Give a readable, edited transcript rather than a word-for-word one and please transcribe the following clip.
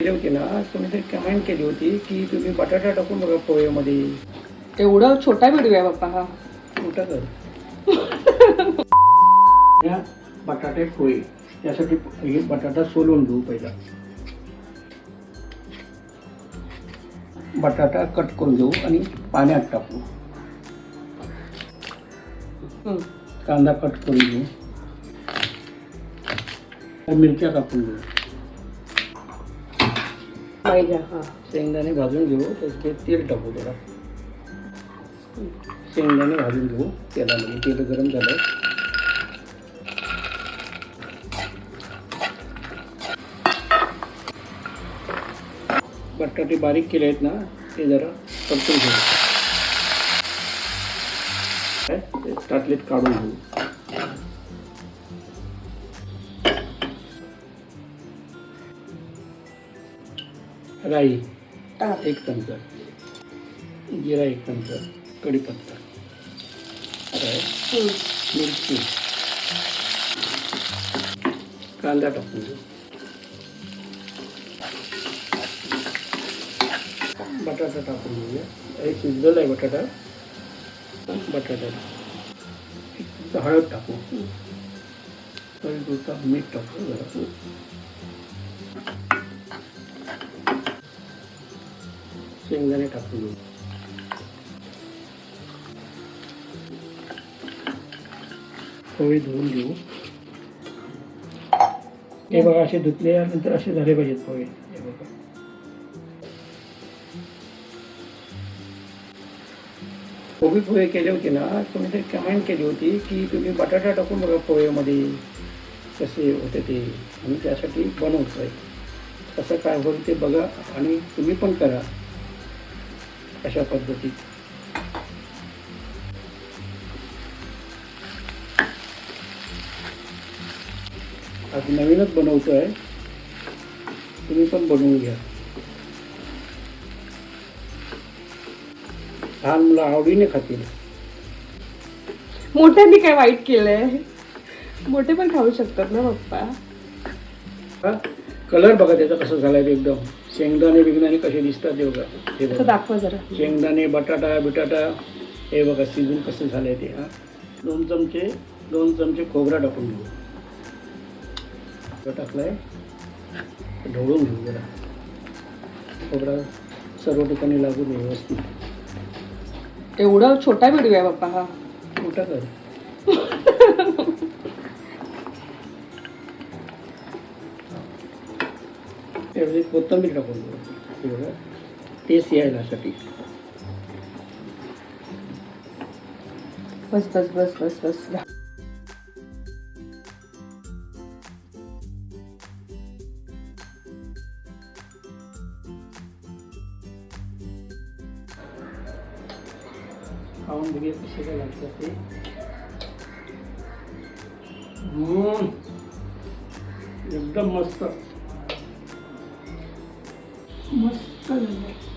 केली होती ना, कोणीतरी कमेंट केली होती की तुम्ही बटाटा टाकून बघा पोहेमध्ये. एवढा छोटा व्हिडिओ आहे बाप्पा हा. मोठा कर. या बटाटे पोहे त्यासाठी हे बटाटा सोलून घेऊ पहिला. बटाटा कट करून घेऊ आणि पाण्यात टाकू. कांदा कट करून घेऊ. मिरच्या कापून घेऊ. शेंगदाणे भाजून घेऊ. त्याच्यात तेल टाकू थोडा. शेंगदाणे भाजून घेऊ तेलामध्ये. तेल गरम झालं. बटाटे बारीक केले आहेत ना ते जरा परतून घेऊ. टाकलेत काढून घेऊ. राई 1 चमचा, जिरा 1 चमचा, कढीपत्ता, मिरची, कांदा टाकून घेऊ. बटाटा टाकून घेऊया. हे शिजलेला आहे बटाटा. हळद टाकू. मीठ टाकू जरा. शेंगदाणे टाकून घेऊ. पोहे धुवून घेऊ. हे बघा असे धुतल्यानंतर असे झाले पाहिजेत पोहे. हे बघा कोबी पोहे केले होते ना, कोणीतरी कमेंट केली होती की तुम्ही बटाटा टाकून बघा पोहेमध्ये कसे होते ते. आम्ही त्यासाठी बनवतोय. कसं काय होईल ते बघा आणि तुम्ही पण करा अशा पद्धतीत. आज नवीनच बनवतोय. तुम्ही पण बनवून घ्या. लहान मुलं आवडीने खातील. मोठ्यांनी काय वाईट केलंय? मोठे पण खाऊ शकतात ना पप्पा. कलर बघा त्याचा कसं झालाय एकदम. शेंगदाणे बिगदाणे कसे दिसतात ते बघा. हे बघा दाखवा जरा. शेंगदाणे बटाटा बिटाटा हे बघा शिजून कसं झालंय ते. 2 चमचे खोबरा टाकून घेऊ. टाकलाय ढवळून घेऊ जरा. खोबरा सर्व ठिकाणी लागू नये व्यवस्थित. एवढा छोटा व्हिडिओ आहे बाप्पा हा. मोठा कर. त्यावेळी कोथिंबीर टाकून घेऊ. टेस्ट यायसाठी. बस बस बस बस बस. खाऊन बघूया कसे काय लागतात ते. एकदम मस्त मस्त झालं.